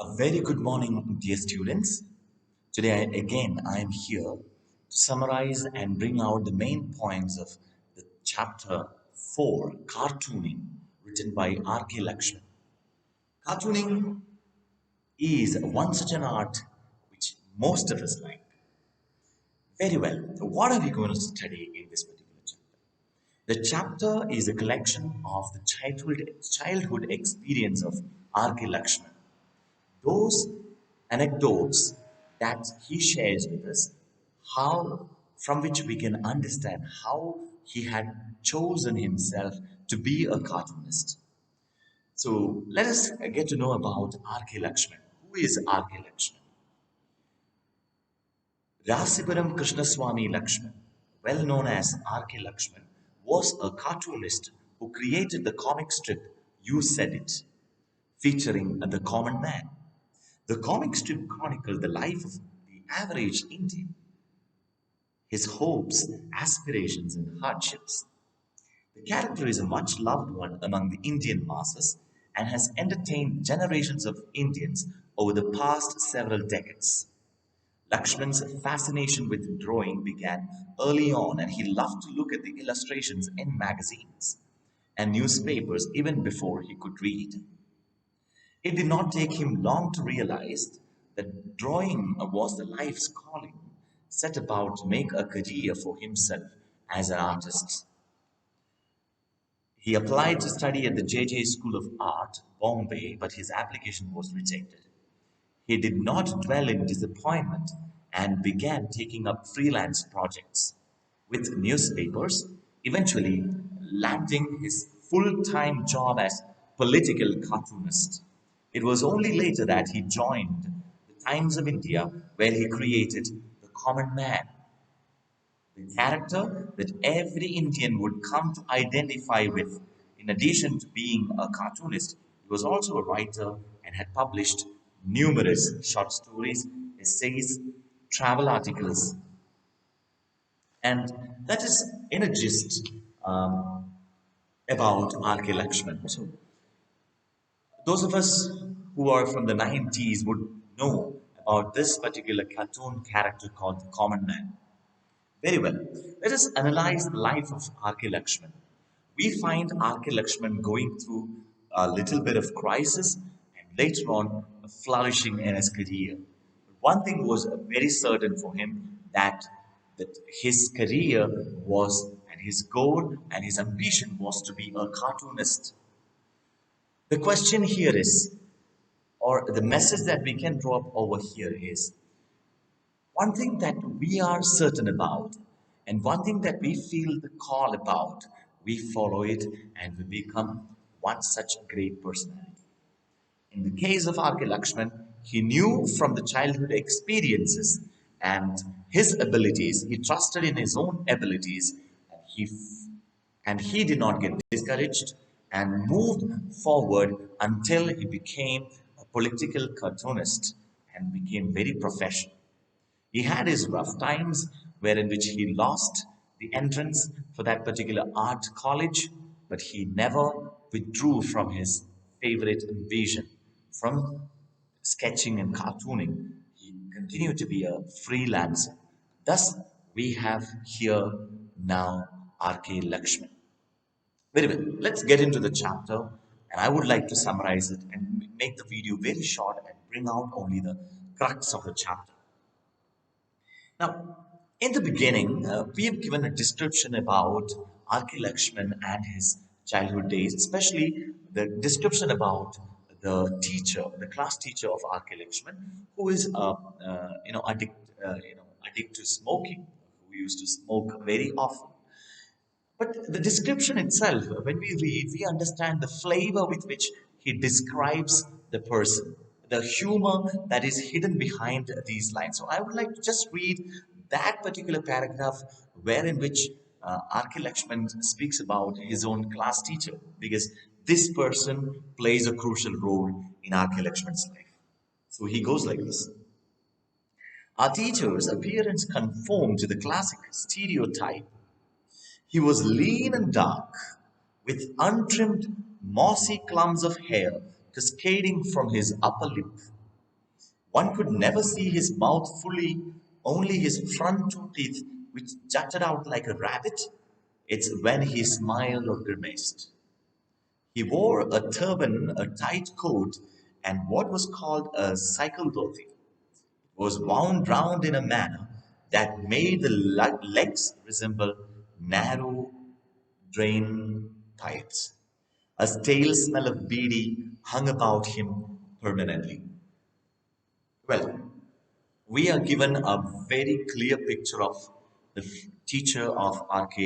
A very good morning, dear students. Today, I am here to summarize and bring out the main points of the chapter 4, Cartooning, written by RK Laxman. Cartooning is one such an art which most of us like. Very well. What are we going to study in this particular chapter? The chapter is a collection of the childhood experience of RK Laxman. Those anecdotes that he shares with us, how from which we can understand how he had chosen himself to be a cartoonist. So let us get to know about RK Laxman. Who is RK Laxman? Rasipuram Krishnaswamy Lakshman, well known as RK Laxman, was a cartoonist who created the comic strip You Said It, featuring the common man. The comic strip chronicled the life of the average Indian, his hopes, aspirations, and hardships. The character is a much loved one among the Indian masses and has entertained generations of Indians over the past several decades. Lakshman's fascination with drawing began early on, and he loved to look at the illustrations in magazines and newspapers even before he could read. It did not take him long to realize that drawing was the life's calling, set about to make a career for himself as an artist. He applied to study at the J.J. School of Art, Bombay, but his application was rejected. He did not dwell in disappointment and began taking up freelance projects with newspapers, eventually landing his full time job as political cartoonist. It was only later that he joined the Times of India, where he created The Common Man, the character that every Indian would come to identify with. In addition to being a cartoonist, he was also a writer and had published numerous short stories, essays, travel articles, and that is in a gist about R.K. Laxman. So, those of us who are from the 90s would know about this particular cartoon character called the Common Man. Very well. Let us analyze the life of R.K. Laxman. We find R.K. Laxman going through a little bit of crisis and later on flourishing in his career. One thing was very certain for him that his career was and his goal and his ambition was to be a cartoonist. The question here is, or the message that we can drop over here is, one thing that we are certain about, and one thing that we feel the call about, we follow it and we become one such great personality. In the case of R.K. Lakshman, he knew from the childhood experiences and his abilities, he trusted in his own abilities, and he did not get discouraged and moved forward until he became a political cartoonist and became very professional. He had his rough times, wherein which he lost the entrance for that particular art college, but he never withdrew from his favorite vision, from sketching and cartooning. He continued to be a freelancer. Thus, we have here now R.K. Lakshman. Very well, let's get into the chapter, and I would like to summarize it and make the video very short and bring out only the crux of the chapter. Now, in the beginning, we have given a description about R.K. Laxman and his childhood days, especially the description about the teacher, the class teacher of R.K. Laxman, who is, addict to smoking, who used to smoke very often. But the description itself, when we read, we understand the flavor with which he describes the person, the humor that is hidden behind these lines. So I would like to just read that particular paragraph wherein which R.K. Lakshman speaks about his own class teacher, because this person plays a crucial role in R.K. Lakshman's life. So he goes like this. Our teacher's appearance conformed to the classic stereotype. He was lean and dark, with untrimmed, mossy clumps of hair cascading from his upper lip. One could never see his mouth fully, only his front two teeth, which jutted out like a rabbit. It's when he smiled or grimaced. He wore a turban, a tight coat, and what was called a cycle dhoti was wound round in a manner that made the legs resemble narrow drain pipes. A stale smell of beedi hung about him permanently. Well, we are given a very clear picture of the teacher of RK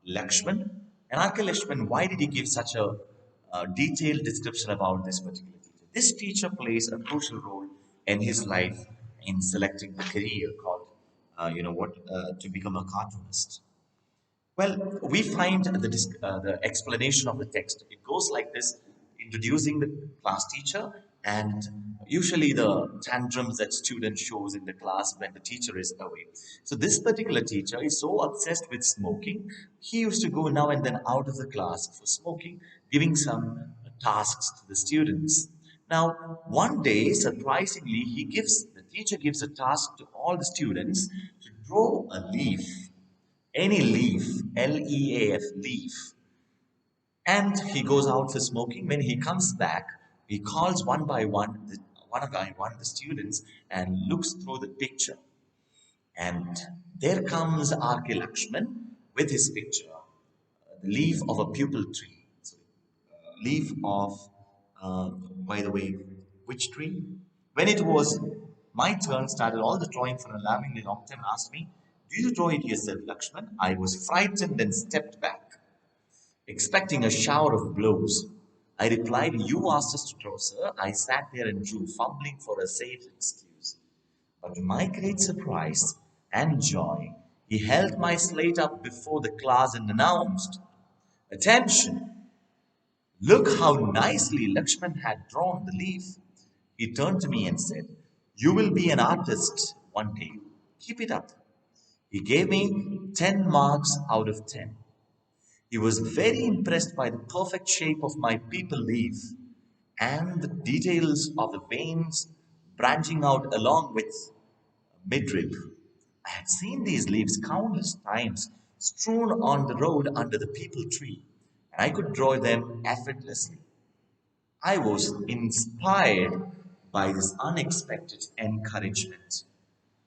Laxman. And RK Laxman, why did he give such a detailed description about this particular teacher? This teacher plays a crucial role in his life in selecting the career called, to become a cartoonist. Well, we find the explanation of the text. It goes like this, introducing the class teacher and usually the tantrums that student shows in the class when the teacher is away. So this particular teacher is so obsessed with smoking, he used to go now and then out of the class for smoking, giving some tasks to the students. Now, one day, surprisingly, the teacher gives a task to all the students to draw a leaf, any leaf, Leaf, leaf. And he goes out for smoking. When he comes back, he calls one by one the students and looks through the picture. And there comes R.K. Laxman with his picture, the leaf of a pupil tree. So, leaf of, by the way, which tree? When it was my turn, started all the drawing for an alarmingly long time, asked me, "Do you draw it yourself, Lakshman?" I was frightened and stepped back, expecting a shower of blows. I replied, "You asked us to draw, sir." I sat there and drew, fumbling for a safe excuse. But to my great surprise and joy, he held my slate up before the class and announced, "Attention! Look how nicely Lakshman had drawn the leaf." He turned to me and said, "You will be an artist one day. Keep it up." He gave me 10 marks out of 10. He was very impressed by the perfect shape of my people leaf and the details of the veins branching out along with midrib. I had seen these leaves countless times strewn on the road under the people tree, and I could draw them effortlessly. I was inspired by this unexpected encouragement.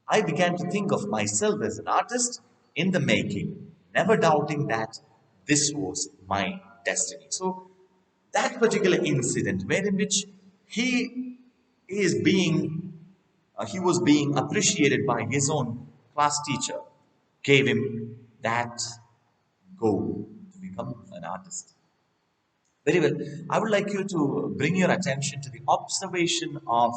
I began to think of myself as an artist in the making, never doubting that this was my destiny. So, that particular incident, wherein which he is being, he was being appreciated by his own class teacher, gave him that goal to become an artist. Very well. I would like you to bring your attention to the observation of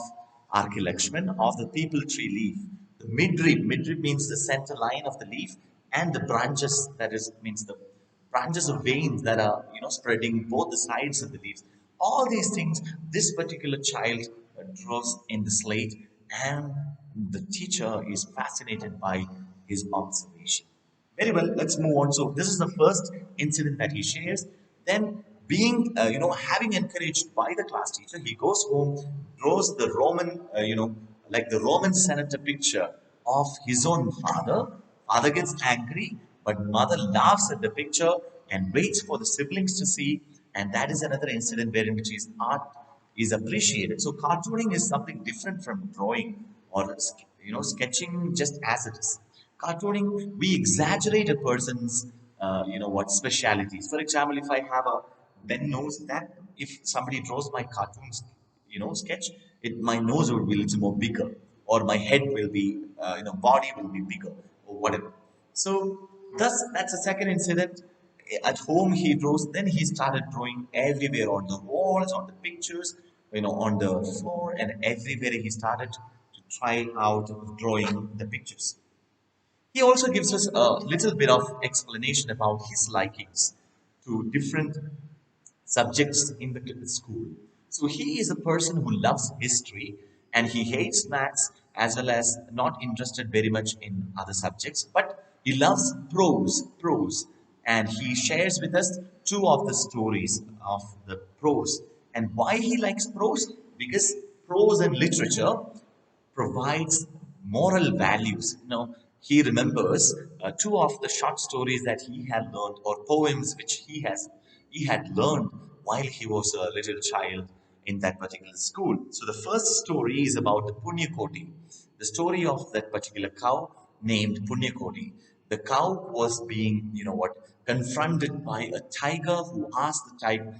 RK Laxman of the people tree leaf. The midrib, midrib means the center line of the leaf, and the branches, that is, means the branches of veins that are, spreading both the sides of the leaves. All these things, this particular child draws in the slate, and the teacher is fascinated by his observation. Very well, let's move on. So this is the first incident that he shares. Then, being having encouraged by the class teacher, he goes home, draws the Roman, like the Roman senator picture of his own father. Father gets angry, but mother laughs at the picture and waits for the siblings to see. And that is another incident wherein which his art is appreciated. So cartooning is something different from drawing or sketching just as it is. Cartooning, we exaggerate a person's what specialities. For example, if I have a bent nose, that if somebody draws my cartoons, sketch, my nose will be a little more bigger, or my head will be body will be bigger, or whatever. So thus that's the second incident. At home he draws, then he started drawing everywhere, on the walls, on the pictures, on the floor, and everywhere he started to try out drawing the pictures. He also gives us a little bit of explanation about his likings to different subjects in the school. So he is a person who loves history and he hates maths, as well as not interested very much in other subjects, but he loves prose, and he shares with us two of the stories of the prose. And why he likes prose? Because prose and literature provides moral values. You know, he remembers two of the short stories that he had learned, or poems which he had learned while he was a little child in that particular school. So the first story is about the Punyakoti, the story of that particular cow named Punyakoti. The cow was being, confronted by a tiger who asked the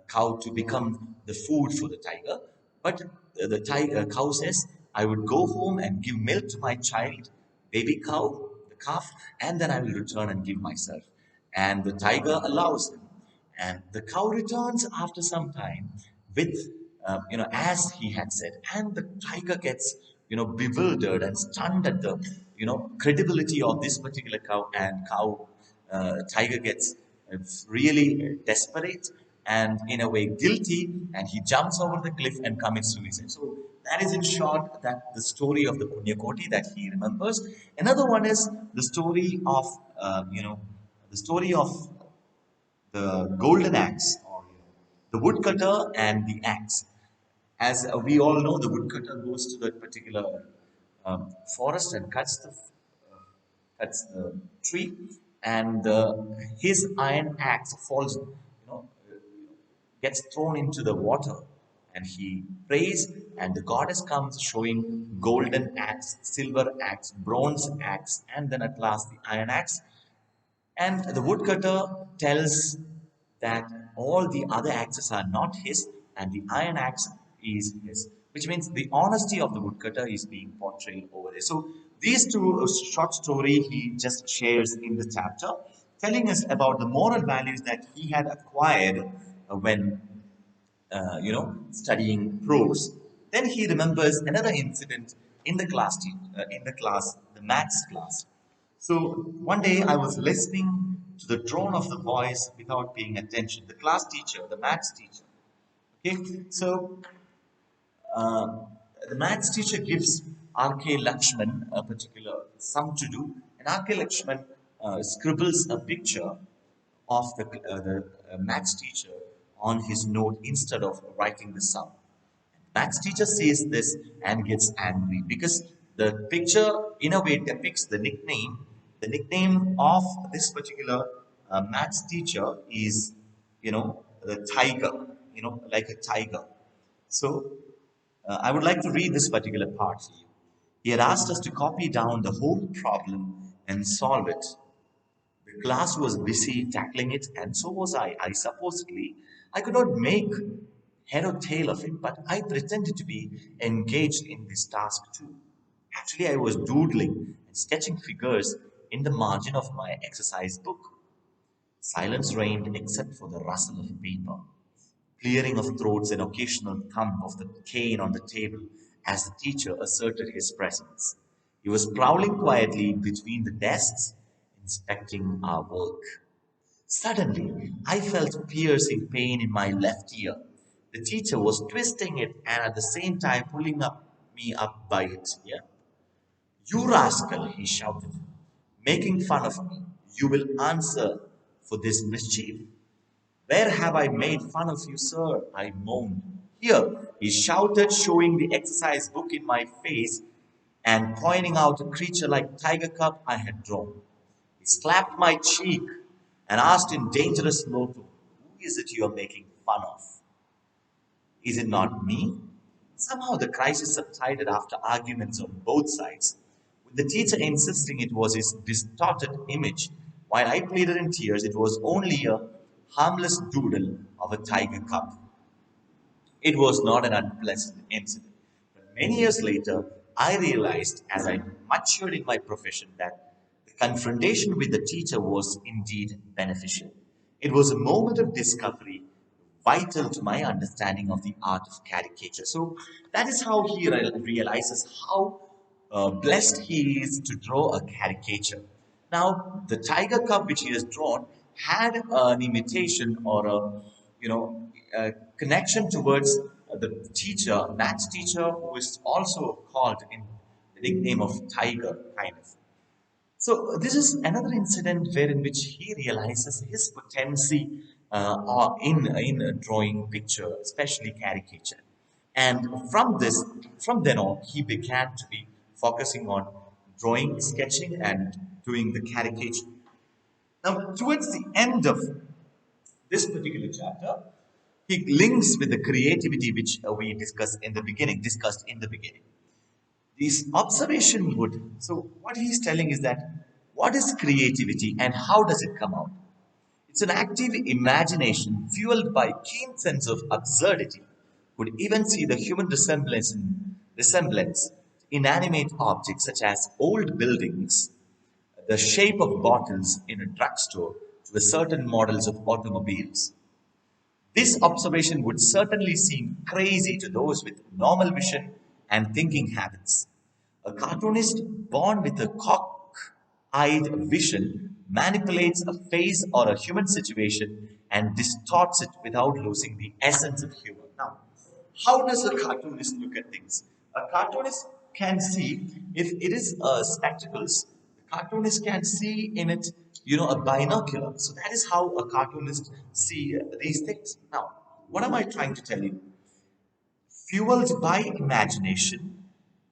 cow to become the food for the tiger. But the cow says, I would go home and give milk to my child, baby cow, the calf, and then I will return and give myself. And the tiger allows him. And the cow returns after some time with, as he had said. And the tiger gets, bewildered and stunned at the, credibility of this particular cow. And tiger gets really desperate and in a way guilty, and he jumps over the cliff and commits suicide. So that is in short that the story of the Punyakoti that he remembers. Another one is the story of the story of the golden axe, or the woodcutter and the axe. As we all know, the woodcutter goes to that particular forest and cuts the tree, and his iron axe falls, gets thrown into the water, and he prays, and the goddess comes showing golden axe, silver axe, bronze axe, and then at last the iron axe. And the woodcutter tells that all the other axes are not his and the iron axe is his, which means the honesty of the woodcutter is being portrayed over there. So these two short story he just shares in the chapter, telling us about the moral values that he had acquired when studying prose. Then he remembers another incident in the maths class. So one day I was listening to the drone of the voice without paying attention. The class teacher, the maths teacher. Okay, so uh, the maths teacher gives RK Laxman a particular sum to do, and RK Laxman scribbles a picture of the maths teacher on his note instead of writing the sum. Maths teacher sees this and gets angry because the picture in a way depicts the nickname of this particular maths teacher is, the tiger, like a tiger. So I would like to read this particular part to you. He had asked us to copy down the whole problem and solve it. The class was busy tackling it, and so was I. I could not make head or tail of it, but I pretended to be engaged in this task too. Actually, I was doodling and sketching figures in the margin of my exercise book. Silence reigned except for the rustle of paper, clearing of throats, and occasional thump of the cane on the table as the teacher asserted his presence. He was prowling quietly between the desks, inspecting our work. Suddenly, I felt piercing pain in my left ear. The teacher was twisting it and at the same time pulling me up by its ear. You rascal, he shouted, making fun of me. You will answer for this mischief. Where have I made fun of you, sir? I moaned. Here, he shouted, showing the exercise book in my face and pointing out a creature like tiger cub I had drawn. He slapped my cheek and asked in dangerous low tone, who is it you are making fun of? Is it not me? Somehow the crisis subsided after arguments on both sides, with the teacher insisting it was his distorted image, while I pleaded in tears it was only a harmless doodle of a tiger cub. It was not an unpleasant incident. But many years later, I realized as I matured in my profession that the confrontation with the teacher was indeed beneficial. It was a moment of discovery vital to my understanding of the art of caricature. So that is how he realizes how blessed he is to draw a caricature. Now, the tiger cub which he has drawn had an imitation or a connection towards the teacher, maths teacher, who is also called in the nickname of Tiger, kind of. So this is another incident wherein which he realizes his potency in drawing picture, especially caricature. And from then on, he began to be focusing on drawing, sketching, and doing the caricature. Now, towards the end of this particular chapter, he links with the creativity which we discussed in the beginning. This observation would, so what he's telling is that what is creativity and how does it come out? It's an active imagination fueled by keen sense of absurdity. Could even see the human resemblance inanimate objects such as old buildings, the shape of bottles in a drugstore to the certain models of automobiles. This observation would certainly seem crazy to those with normal vision and thinking habits. A cartoonist born with a cock-eyed vision manipulates a face or a human situation and distorts it without losing the essence of humor. Now, how does a cartoonist look at things? A cartoonist can see if it is spectacles. The cartoonist can see in it, a binocular. So that is how a cartoonist see these things. Now, what am I trying to tell you? Fueled by imagination,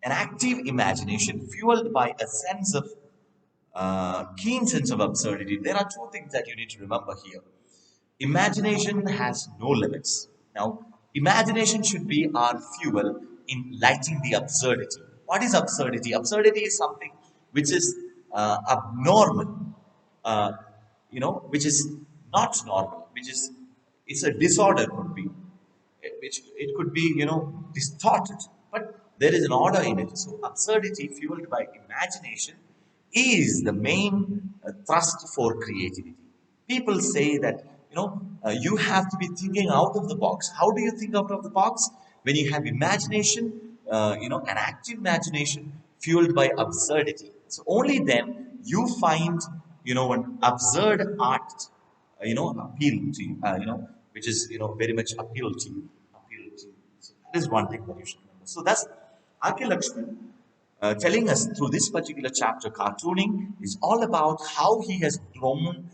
an active imagination fueled by a sense of keen sense of absurdity. There are two things that you need to remember here. Imagination has no limits. Now, imagination should be our fuel in lighting the absurdity. What is absurdity? Absurdity is something which is abnormal, uh, which is not normal, which is, it's a disorder, could be which it could be distorted, but there is an order in it. So absurdity fueled by imagination is the main thrust for creativity. People say that you have to be thinking out of the box. How do you think out of the box? When you have imagination, an active imagination fueled by absurdity, so only then you find an absurd art appeal to you, which is, very much appeal to you. So that is one thing that you should remember. So that's RK Laxman telling us through this particular chapter. Cartooning is all about how he has grown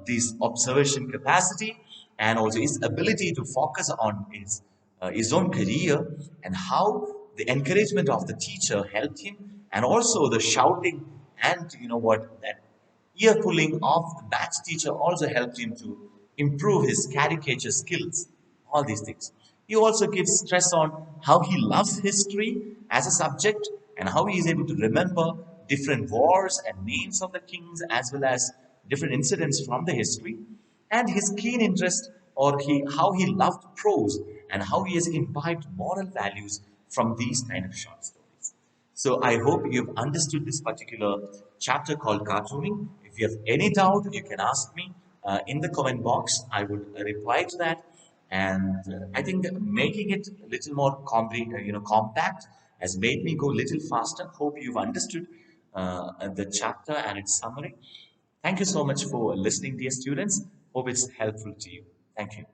this observation capacity and also his ability to focus on his own career, and how the encouragement of the teacher helped him, and also the shouting and that ear pulling of the maths teacher also helped him to improve his caricature skills, all these things. He also gives stress on how he loves history as a subject and how he is able to remember different wars and names of the kings as well as different incidents from the history, and his keen interest, or how he loved prose and how he has imbibed moral values from these kind of short stories. So I hope you've understood this particular chapter called cartooning. If you have any doubt, you can ask me in the comment box. I would reply to that. And I think making it a little more compact has made me go a little faster. Hope you've understood the chapter and its summary. Thank you so much for listening, dear students. Hope it's helpful to you. Thank you.